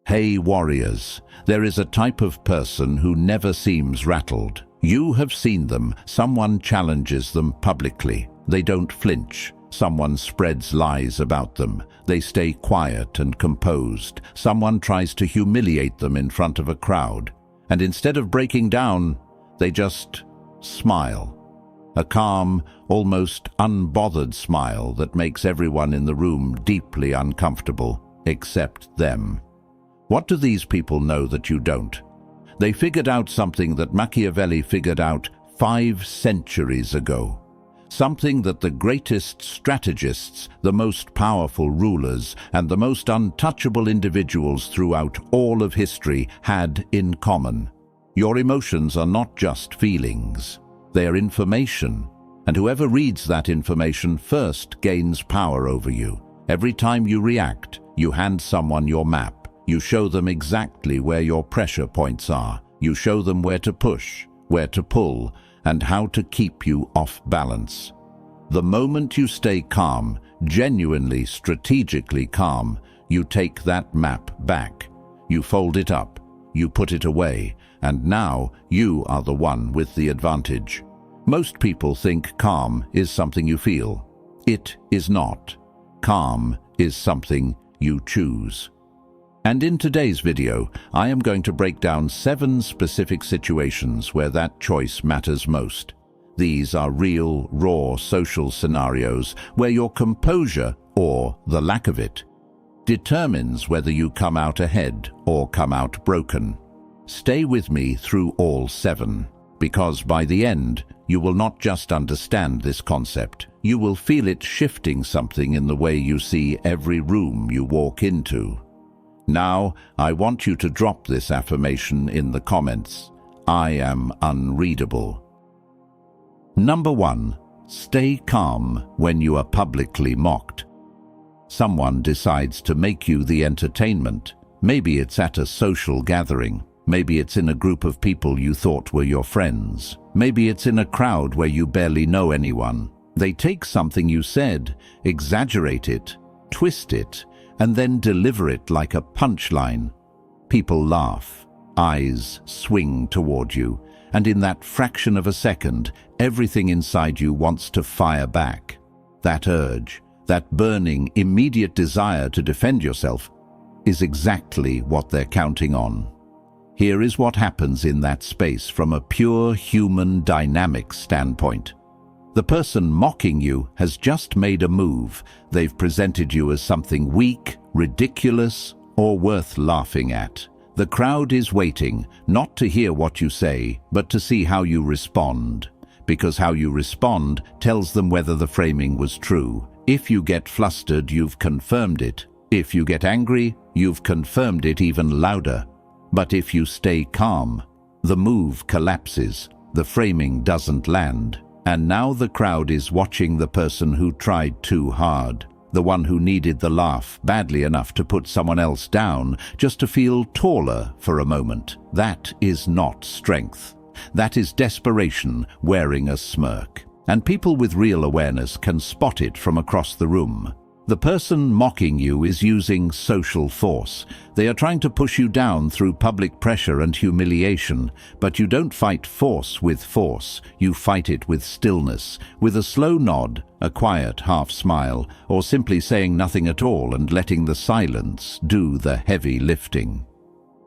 Hey warriors, there is a type of person who never seems rattled. You have seen them. Someone challenges them publicly. They don't flinch. Someone spreads lies about them. They stay quiet and composed. Someone tries to humiliate them in front of a crowd. And instead of breaking down, they just smile. A calm, almost unbothered smile that makes everyone in the room deeply uncomfortable, except them. What do these people know that you don't? They figured out something that Machiavelli figured out 5 centuries ago. Something that the greatest strategists, the most powerful rulers, and the most untouchable individuals throughout all of history had in common. Your emotions are not just feelings. They are information, and whoever reads that information first gains power over you. Every time you react, you hand someone your map. You show them exactly where your pressure points are. You show them where to push, where to pull, and how to keep you off balance. The moment you stay calm, genuinely, strategically calm, you take that map back. You fold it up, you put it away, and now you are the one with the advantage. Most people think calm is something you feel. It is not. Calm is something you choose. And in today's video, I am going to break down 7 specific situations where that choice matters most. These are real, raw social scenarios where your composure, or the lack of it, determines whether you come out ahead or come out broken. Stay with me through all 7, because by the end, you will not just understand this concept, you will feel it shifting something in the way you see every room you walk into. Now, I want you to drop this affirmation in the comments. I am unreadable. Number 1. Stay calm when you are publicly mocked. Someone decides to make you the entertainment. Maybe it's at a social gathering. Maybe it's in a group of people you thought were your friends. Maybe it's in a crowd where you barely know anyone. They take something you said, exaggerate it, twist it, and then deliver it like a punchline. People laugh, eyes swing toward you, and in that fraction of a second, everything inside you wants to fire back. That urge, that burning, immediate desire to defend yourself, is exactly what they're counting on. Here is what happens in that space from a pure human dynamics standpoint. The person mocking you has just made a move. They've presented you as something weak, ridiculous, or worth laughing at. The crowd is waiting, not to hear what you say, but to see how you respond. Because how you respond tells them whether the framing was true. If you get flustered, you've confirmed it. If you get angry, you've confirmed it even louder. But if you stay calm, the move collapses. The framing doesn't land. And now the crowd is watching the person who tried too hard, the one who needed the laugh badly enough to put someone else down just to feel taller for a moment. That is not strength. That is desperation wearing a smirk. And people with real awareness can spot it from across the room. The person mocking you is using social force. They are trying to push you down through public pressure and humiliation, but you don't fight force with force. You fight it with stillness, with a slow nod, a quiet half smile, or simply saying nothing at all and letting the silence do the heavy lifting.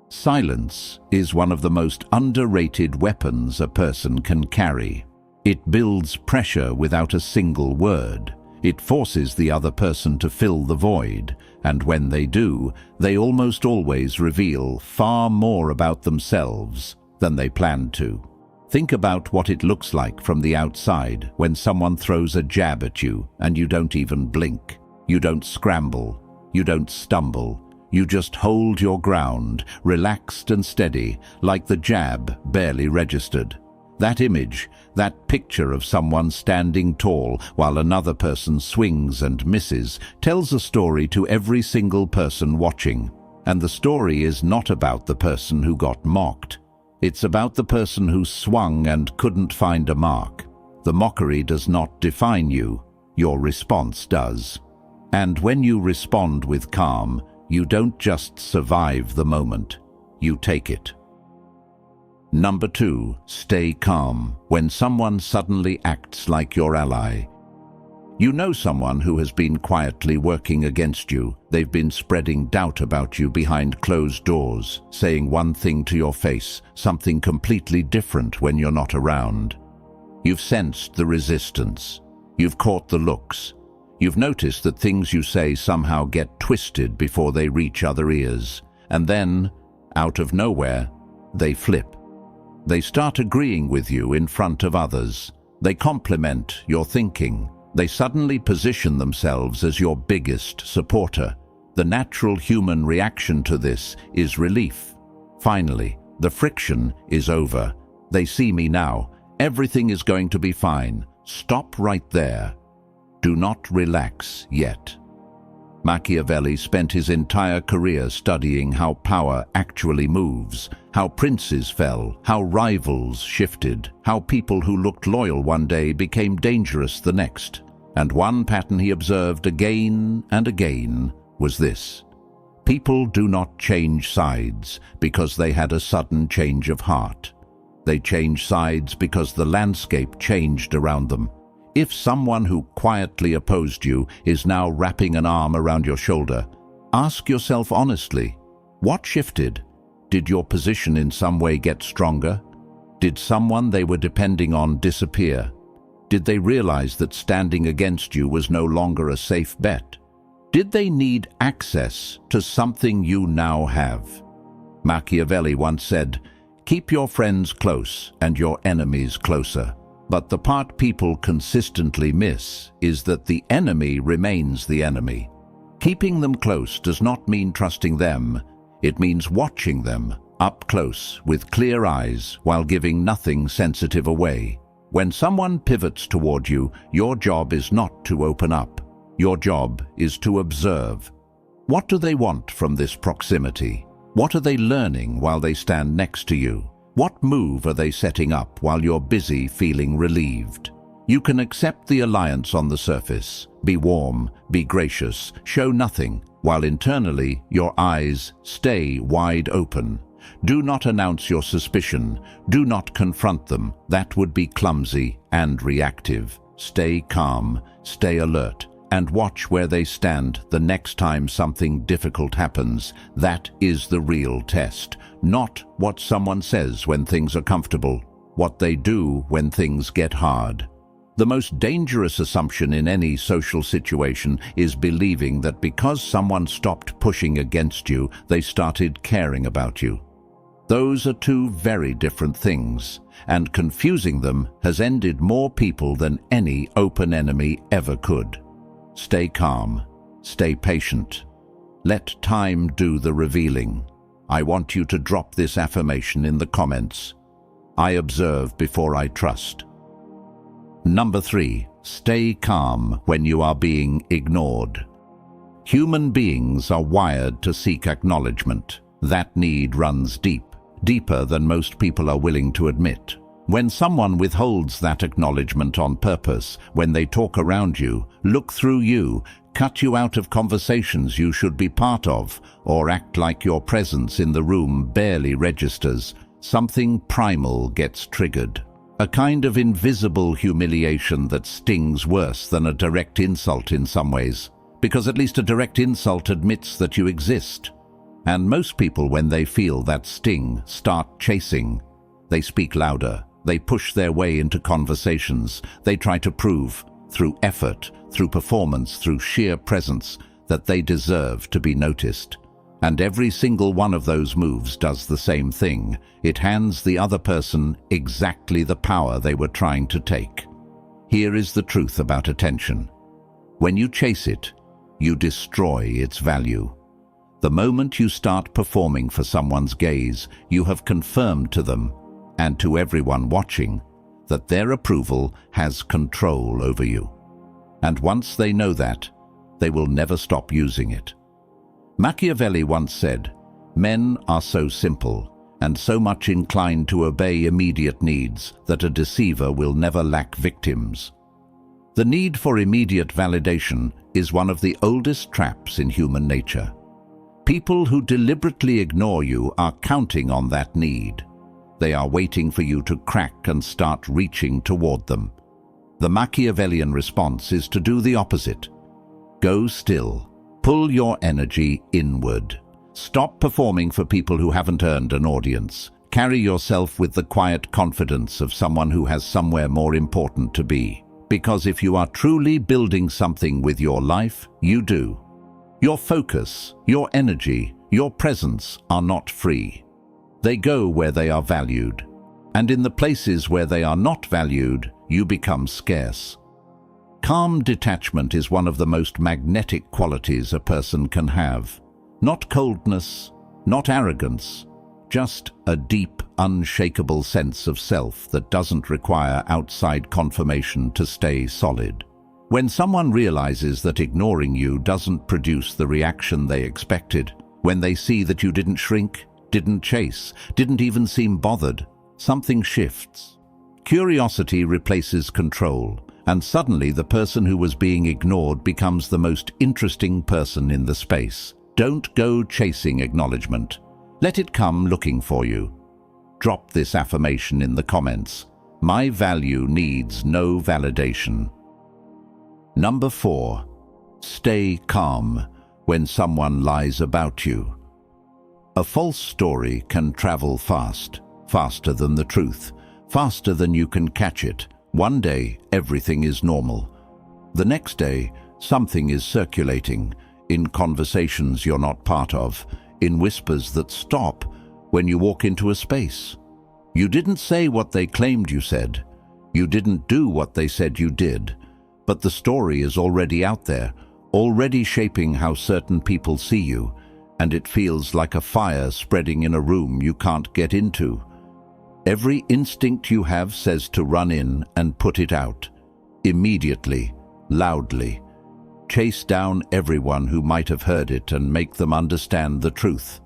Silence is one of the most underrated weapons a person can carry. It builds pressure without a single word. It forces the other person to fill the void, and when they do, they almost always reveal far more about themselves than they planned to. Think about what it looks like from the outside when someone throws a jab at you and you don't even blink. You don't scramble. You don't stumble. You just hold your ground, relaxed and steady, like the jab barely registered. That image, that picture of someone standing tall while another person swings and misses, tells a story to every single person watching. And the story is not about the person who got mocked. It's about the person who swung and couldn't find a mark. The mockery does not define you. Your response does. And when you respond with calm, You don't just survive the moment, you take it. Number 2, stay calm when someone suddenly acts like your ally. You know someone who has been quietly working against you. They've been spreading doubt about you behind closed doors, saying one thing to your face, something completely different when you're not around. You've sensed the resistance. You've caught the looks. You've noticed that things you say somehow get twisted before they reach other ears. And then, out of nowhere, they flip. They start agreeing with you in front of others. They compliment your thinking. They suddenly position themselves as your biggest supporter. The natural human reaction to this is relief. Finally, the friction is over. They see me now. Everything is going to be fine. Stop right there. Do not relax yet. Machiavelli spent his entire career studying how power actually moves, how princes fell, how rivals shifted, how people who looked loyal one day became dangerous the next. And one pattern he observed again and again was this: people do not change sides because they had a sudden change of heart. They change sides because the landscape changed around them. If someone who quietly opposed you is now wrapping an arm around your shoulder, ask yourself honestly, what shifted? Did your position in some way get stronger? Did someone they were depending on disappear? Did they realize that standing against you was no longer a safe bet? Did they need access to something you now have? Machiavelli once said, "Keep your friends close and your enemies closer." But the part people consistently miss is that the enemy remains the enemy. Keeping them close does not mean trusting them. It means watching them up close with clear eyes while giving nothing sensitive away. When someone pivots toward you, your job is not to open up. Your job is to observe. What do they want from this proximity? What are they learning while they stand next to you? What move are they setting up while you're busy feeling relieved? You can accept the alliance on the surface, be warm, be gracious, show nothing, while internally your eyes stay wide open. Do not announce your suspicion. Do not confront them. That would be clumsy and reactive. Stay calm, stay alert, and watch where they stand the next time something difficult happens. That is the real test. Not what someone says when things are comfortable, what they do when things get hard. The most dangerous assumption in any social situation is believing that because someone stopped pushing against you, they started caring about you. Those are two very different things, and confusing them has ended more people than any open enemy ever could. Stay calm, stay patient. Let time do the revealing. I want you to drop this affirmation in the comments. I observe before I trust. Number 3, stay calm when you are being ignored. Human beings are wired to seek acknowledgement. That need runs deep, deeper than most people are willing to admit. When someone withholds that acknowledgement on purpose, when they talk around you, look through you, cut you out of conversations you should be part of, or act like your presence in the room barely registers, something primal gets triggered. A kind of invisible humiliation that stings worse than a direct insult in some ways, because at least a direct insult admits that you exist. And most people, when they feel that sting, start chasing. They speak louder. They push their way into conversations. They try to prove, through effort, through performance, through sheer presence, that they deserve to be noticed. And every single one of those moves does the same thing. It hands the other person exactly the power they were trying to take. Here is the truth about attention. When you chase it, you destroy its value. The moment you start performing for someone's gaze, you have confirmed to them, and to everyone watching, that their approval has control over you. And once they know that, they will never stop using it. Machiavelli once said, "Men are so simple and so much inclined to obey immediate needs that a deceiver will never lack victims." The need for immediate validation is one of the oldest traps in human nature. People who deliberately ignore you are counting on that need. They are waiting for you to crack and start reaching toward them. The Machiavellian response is to do the opposite. Go still. Pull your energy inward. Stop performing for people who haven't earned an audience. Carry yourself with the quiet confidence of someone who has somewhere more important to be. Because if you are truly building something with your life, you do. Your focus, your energy, your presence are not free. They go where they are valued. And in the places where they are not valued, you become scarce. Calm detachment is one of the most magnetic qualities a person can have. Not coldness, not arrogance, just a deep, unshakable sense of self that doesn't require outside confirmation to stay solid. When someone realizes that ignoring you doesn't produce the reaction they expected, when they see that you didn't shrink, didn't chase, didn't even seem bothered, something shifts. Curiosity replaces control, and suddenly the person who was being ignored becomes the most interesting person in the space. Don't go chasing acknowledgement. Let it come looking for you. Drop this affirmation in the comments. My value needs no validation. Number 4. Stay calm when someone lies about you. A false story can travel fast, faster than the truth, faster than you can catch it. One day, everything is normal. The next day, something is circulating, in conversations you're not part of, in whispers that stop when you walk into a space. You didn't say what they claimed you said. You didn't do what they said you did. But the story is already out there, already shaping how certain people see you, and it feels like a fire spreading in a room you can't get into. Every instinct you have says to run in and put it out. Immediately, loudly. Chase down everyone who might have heard it and make them understand the truth.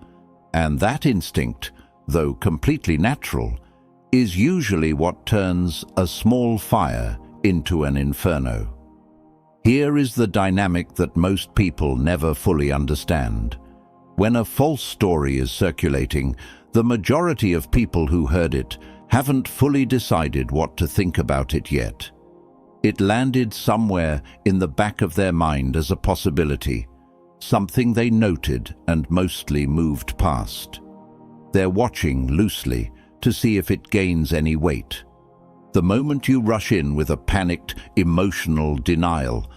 And that instinct, though completely natural, is usually what turns a small fire into an inferno. Here is the dynamic that most people never fully understand. When a false story is circulating, the majority of people who heard it haven't fully decided what to think about it yet. It landed somewhere in the back of their mind as a possibility, something they noted and mostly moved past. They're watching loosely to see if it gains any weight. The moment you rush in with a panicked, emotional denial,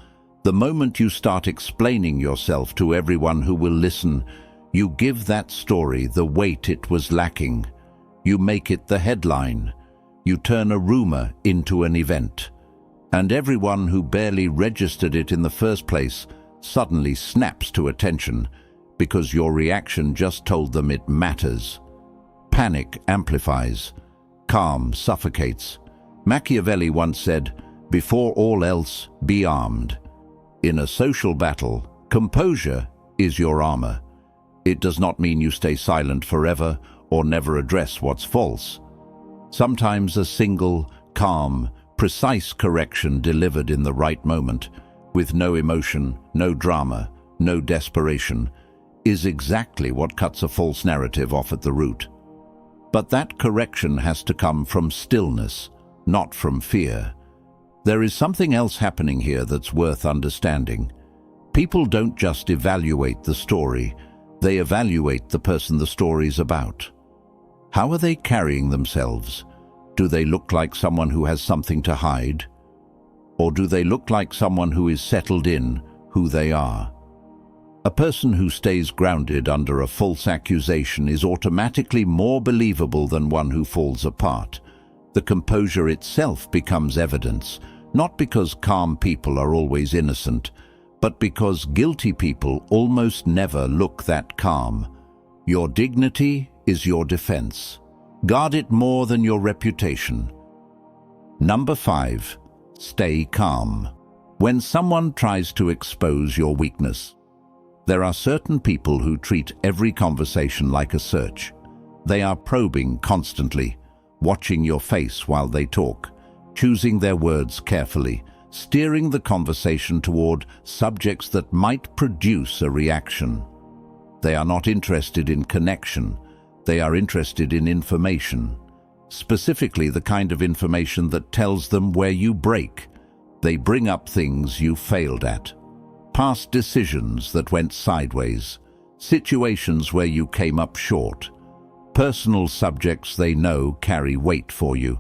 the moment you start explaining yourself to everyone who will listen, you give that story the weight it was lacking. You make it the headline. You turn a rumor into an event. And everyone who barely registered it in the first place suddenly snaps to attention because your reaction just told them it matters. Panic amplifies. Calm suffocates. Machiavelli once said, "Before all else, be armed." In a social battle, composure is your armor. It does not mean you stay silent forever or never address what's false. Sometimes a single, calm, precise correction delivered in the right moment, with no emotion, no drama, no desperation, is exactly what cuts a false narrative off at the root. But that correction has to come from stillness, not from fear. There is something else happening here that's worth understanding. People don't just evaluate the story, they evaluate the person the story's about. How are they carrying themselves? Do they look like someone who has something to hide? Or do they look like someone who is settled in who they are? A person who stays grounded under a false accusation is automatically more believable than one who falls apart. The composure itself becomes evidence, not because calm people are always innocent, but because guilty people almost never look that calm. Your dignity is your defense. Guard it more than your reputation. Number 5. Stay calm. When someone tries to expose your weakness, there are certain people who treat every conversation like a search. They are probing constantly, watching your face while they talk, choosing their words carefully, steering the conversation toward subjects that might produce a reaction. They are not interested in connection. They are interested in information, specifically the kind of information that tells them where you break. They bring up things you failed at, past decisions that went sideways, situations where you came up short, personal subjects they know carry weight for you,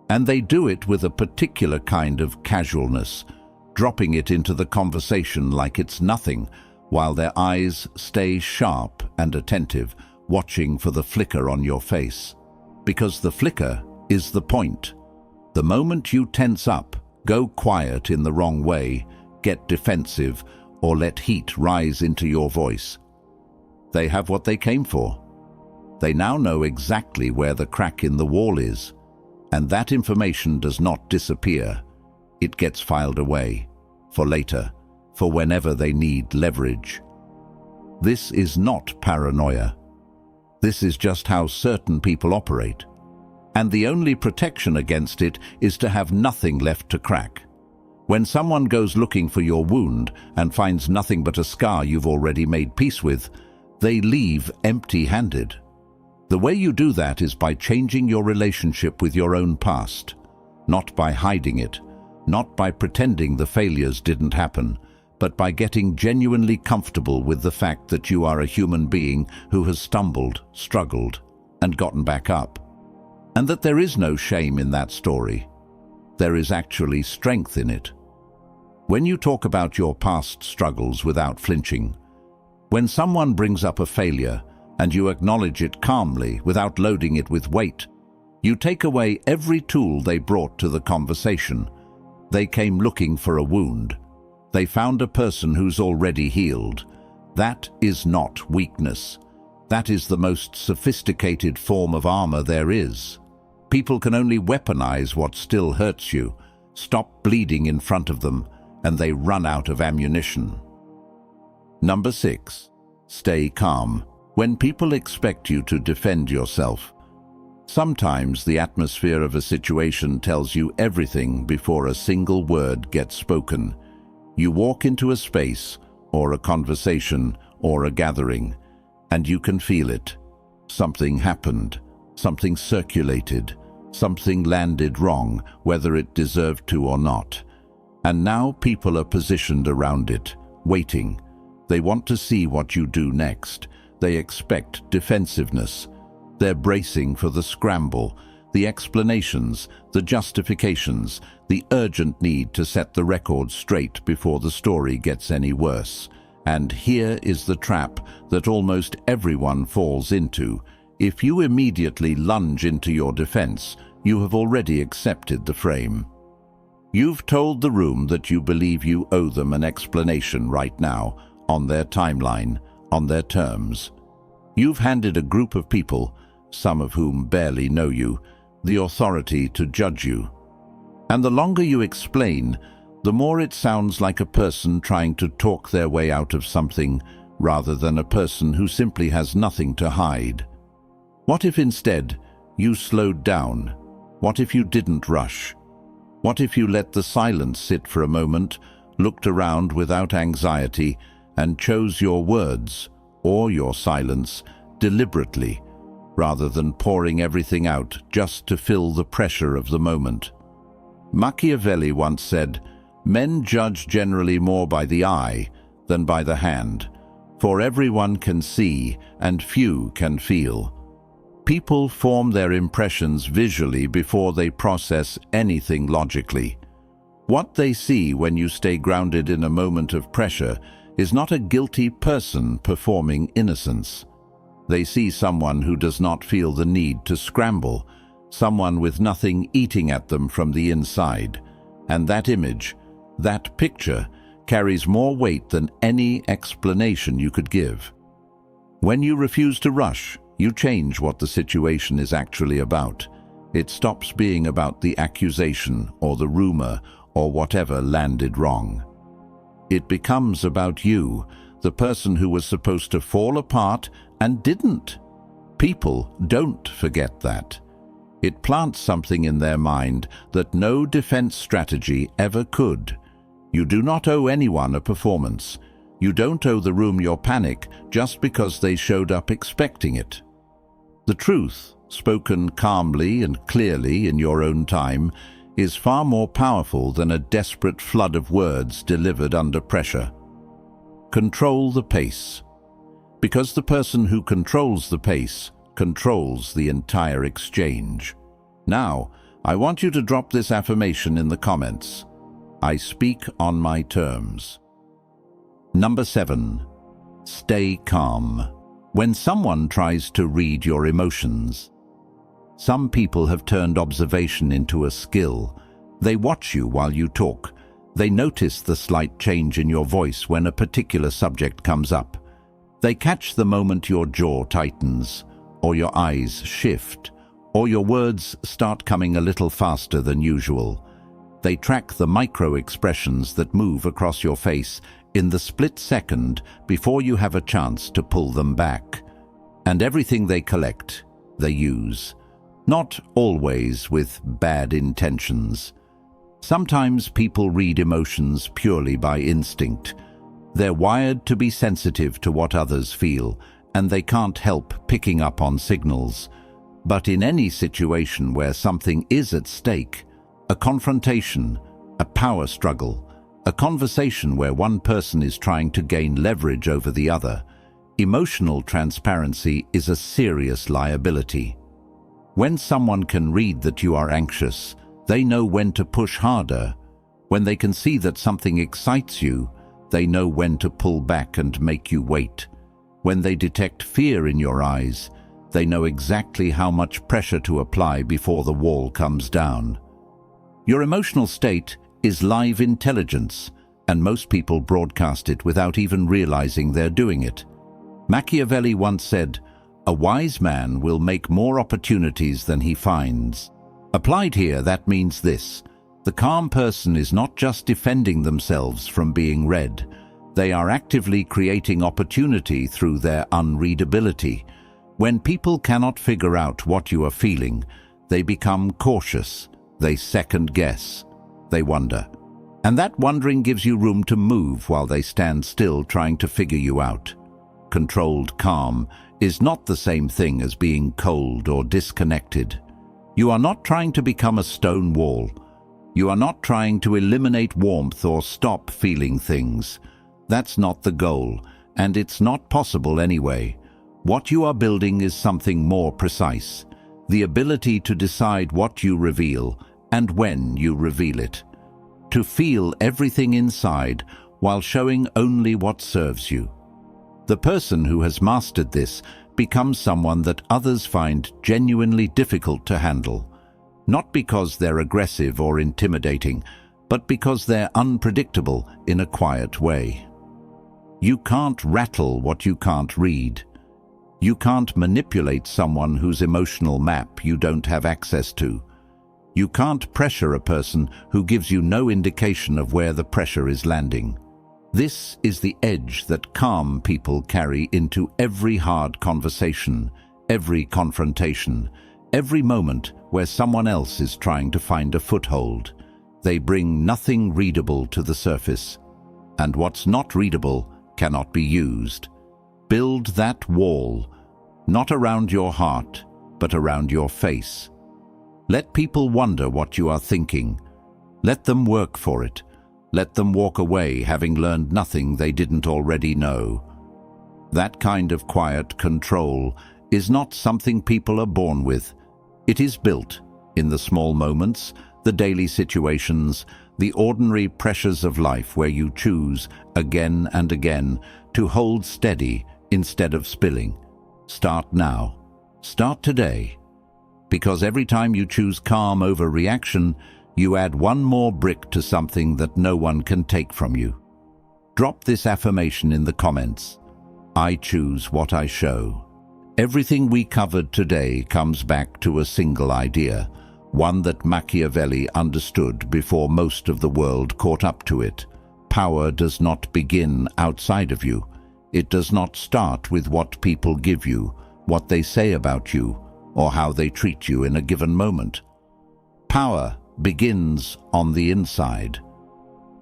and they do it with a particular kind of casualness, dropping it into the conversation like it's nothing, while their eyes stay sharp and attentive, watching for the flicker on your face. Because the flicker is the point. The moment you tense up, go quiet in the wrong way, get defensive, or let heat rise into your voice, they have what they came for. They now know exactly where the crack in the wall is, and that information does not disappear. It gets filed away, for later, for whenever they need leverage. This is not paranoia. This is just how certain people operate. And the only protection against it is to have nothing left to crack. When someone goes looking for your wound and finds nothing but a scar you've already made peace with, they leave empty-handed. The way you do that is by changing your relationship with your own past, not by hiding it, not by pretending the failures didn't happen, but by getting genuinely comfortable with the fact that you are a human being who has stumbled, struggled, and gotten back up. And that there is no shame in that story. There is actually strength in it. When you talk about your past struggles without flinching, when someone brings up a failure and you acknowledge it calmly without loading it with weight, you take away every tool they brought to the conversation. They came looking for a wound. They found a person who's already healed. That is not weakness. That is the most sophisticated form of armor there is. People can only weaponize what still hurts you, stop bleeding in front of them, and they run out of ammunition. Number 6. Stay calm. When people expect you to defend yourself, sometimes the atmosphere of a situation tells you everything before a single word gets spoken. You walk into a space, or a conversation, or a gathering, and you can feel it. Something happened, something circulated, something landed wrong, whether it deserved to or not. And now people are positioned around it, waiting. They want to see what you do next. They expect defensiveness. They're bracing for the scramble, the explanations, the justifications, the urgent need to set the record straight before the story gets any worse. And here is the trap that almost everyone falls into. If you immediately lunge into your defense, you have already accepted the frame. You've told the room that you believe you owe them an explanation right now, on their timeline, on their terms. You've handed a group of people, some of whom barely know you, the authority to judge you. And the longer you explain, the more it sounds like a person trying to talk their way out of something, rather than a person who simply has nothing to hide. What if instead you slowed down? What if you didn't rush? What if you let the silence sit for a moment, looked around without anxiety, and chose your words, or your silence, deliberately, rather than pouring everything out just to fill the pressure of the moment? Machiavelli once said, "Men judge generally more by the eye than by the hand, for everyone can see and few can feel." People form their impressions visually before they process anything logically. What they see when you stay grounded in a moment of pressure is not a guilty person performing innocence. They see someone who does not feel the need to scramble, someone with nothing eating at them from the inside. And that image, that picture, carries more weight than any explanation you could give. When you refuse to rush, you change what the situation is actually about. It stops being about the accusation or the rumor or whatever landed wrong. It becomes about you, the person who was supposed to fall apart and didn't. People don't forget that. It plants something in their mind that no defense strategy ever could. You do not owe anyone a performance. You don't owe the room your panic just because they showed up expecting it. The truth, spoken calmly and clearly in your own time, is far more powerful than a desperate flood of words delivered under pressure. Control the pace. Because the person who controls the pace controls the entire exchange. Now, I want you to drop this affirmation in the comments. I speak on my terms. Number 7. Stay calm. When someone tries to read your emotions, some people have turned observation into a skill. They watch you while you talk. They notice the slight change in your voice when a particular subject comes up. They catch the moment your jaw tightens, or your eyes shift, or your words start coming a little faster than usual. They track the micro-expressions that move across your face in the split second before you have a chance to pull them back. And everything they collect, they use. Not always with bad intentions. Sometimes people read emotions purely by instinct. They're wired to be sensitive to what others feel, and they can't help picking up on signals. But in any situation where something is at stake, a confrontation, a power struggle, a conversation where one person is trying to gain leverage over the other, emotional transparency is a serious liability. When someone can read that you are anxious, they know when to push harder. When they can see that something excites you, they know when to pull back and make you wait. When they detect fear in your eyes, they know exactly how much pressure to apply before the wall comes down. Your emotional state is live intelligence, and most people broadcast it without even realizing they're doing it. Machiavelli once said, "A wise man will make more opportunities than he finds." Applied here, that means this: the calm person is not just defending themselves from being read. They are actively creating opportunity through their unreadability. When people cannot figure out what you are feeling, they become cautious, they second guess, they wonder. And that wondering gives you room to move while they stand still trying to figure you out. Controlled calm is not the same thing as being cold or disconnected. You are not trying to become a stone wall. You are not trying to eliminate warmth or stop feeling things. That's not the goal, and it's not possible anyway. What you are building is something more precise: the ability to decide what you reveal and when you reveal it. To feel everything inside while showing only what serves you. The person who has mastered this becomes someone that others find genuinely difficult to handle. Not because they're aggressive or intimidating, but because they're unpredictable in a quiet way. You can't rattle what you can't read. You can't manipulate someone whose emotional map you don't have access to. You can't pressure a person who gives you no indication of where the pressure is landing. This is the edge that calm people carry into every hard conversation, every confrontation, every moment where someone else is trying to find a foothold. They bring nothing readable to the surface, and what's not readable cannot be used. Build that wall, not around your heart, but around your face. Let people wonder what you are thinking. Let them work for it. Let them walk away having learned nothing they didn't already know. That kind of quiet control is not something people are born with. It is built in the small moments, the daily situations, the ordinary pressures of life where you choose, again and again, to hold steady instead of spilling. Start now. Start today. Because every time you choose calm over reaction, you add one more brick to something that no one can take from you. Drop this affirmation in the comments. I choose what I show. Everything we covered today comes back to a single idea, one that Machiavelli understood before most of the world caught up to it. Power does not begin outside of you. It does not start with what people give you, what they say about you, or how they treat you in a given moment. Power begins on the inside.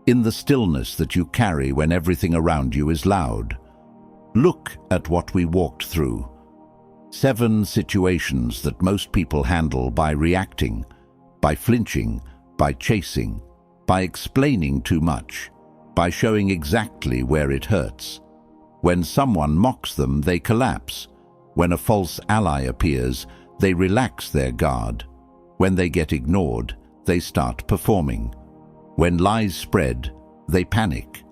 in the stillness that you carry when everything around you is loud. Look at what we walked through. 7 situations that most people handle by reacting, by flinching, by chasing, by explaining too much, by showing exactly where it hurts. When someone mocks them, they collapse. When a false ally appears, they relax their guard. When they get ignored, they start performing. When lies spread, they panic.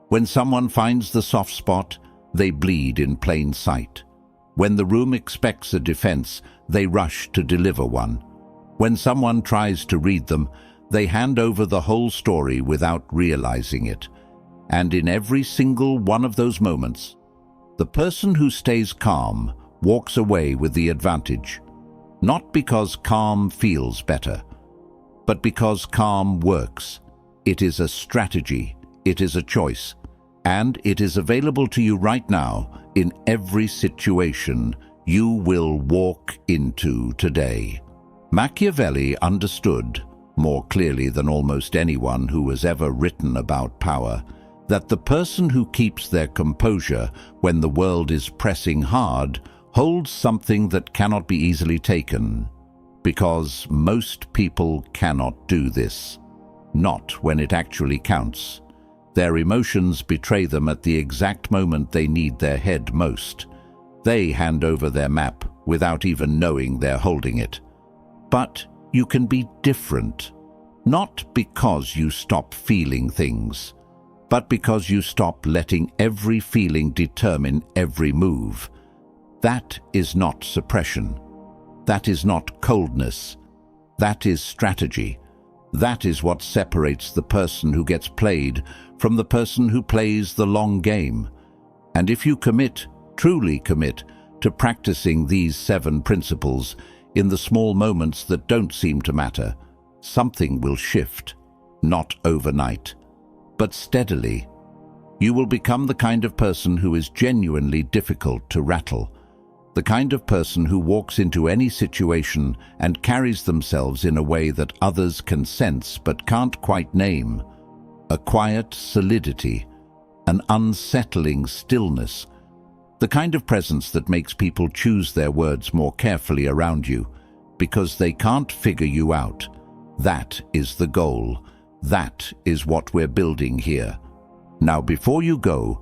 When someone finds the soft spot, they bleed in plain sight. When the room expects a defense, they rush to deliver one. When someone tries to read them, they hand over the whole story without realizing it. And in every single one of those moments, the person who stays calm walks away with the advantage. Not because calm feels better, but because calm works. It is a strategy, it is a choice, and it is available to you right now in every situation you will walk into today. Machiavelli understood, more clearly than almost anyone who has ever written about power, that the person who keeps their composure when the world is pressing hard holds something that cannot be easily taken, because most people cannot do this. Not when it actually counts. Their emotions betray them at the exact moment they need their head most. They hand over their map without even knowing they're holding it. But you can be different, not because you stop feeling things, but because you stop letting every feeling determine every move. That is not suppression. That is not coldness. That is strategy. That is what separates the person who gets played from the person who plays the long game. And if you commit, truly commit, to practicing these 7 principles in the small moments that don't seem to matter, something will shift, not overnight, but steadily. You will become the kind of person who is genuinely difficult to rattle, the kind of person who walks into any situation and carries themselves in a way that others can sense but can't quite name. A quiet solidity, an unsettling stillness, the kind of presence that makes people choose their words more carefully around you because they can't figure you out. That is the goal. That is what we're building here. Now, before you go,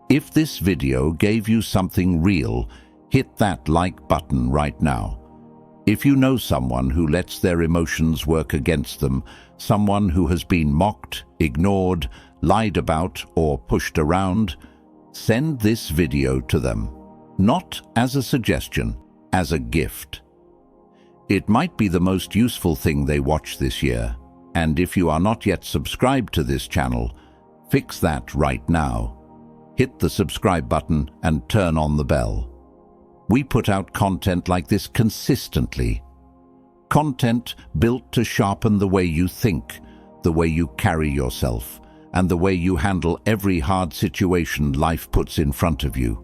if this video gave you something real, hit that like button right now. If you know someone who lets their emotions work against them, someone who has been mocked, ignored, lied about, or pushed around, send this video to them, not as a suggestion, as a gift. It might be the most useful thing they watch this year, and if you are not yet subscribed to this channel, fix that right now. Hit the subscribe button and turn on the bell. We put out content like this consistently. Content built to sharpen the way you think, the way you carry yourself, and the way you handle every hard situation life puts in front of you.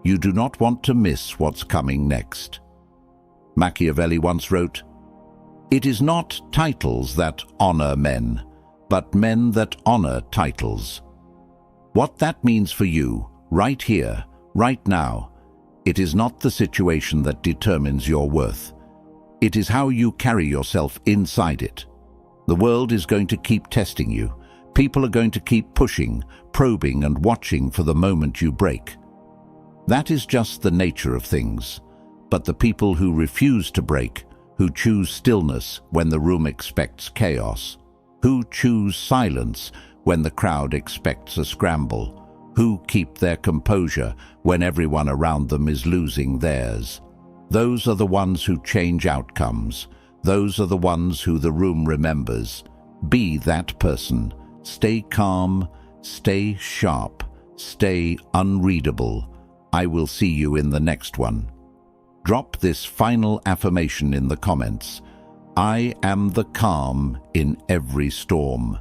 You do not want to miss what's coming next. Machiavelli once wrote, "It is not titles that honor men, but men that honor titles." What that means for you, right here, right now, it is not the situation that determines your worth. It is how you carry yourself inside it. The world is going to keep testing you. People are going to keep pushing, probing, and watching for the moment you break. That is just the nature of things. But the people who refuse to break, who choose stillness when the room expects chaos, who choose silence when the crowd expects a scramble, who keep their composure when everyone around them is losing theirs, those are the ones who change outcomes. Those are the ones who the room remembers. Be that person. Stay calm, stay sharp, stay unreadable. I will see you in the next one. Drop this final affirmation in the comments. I am the calm in every storm.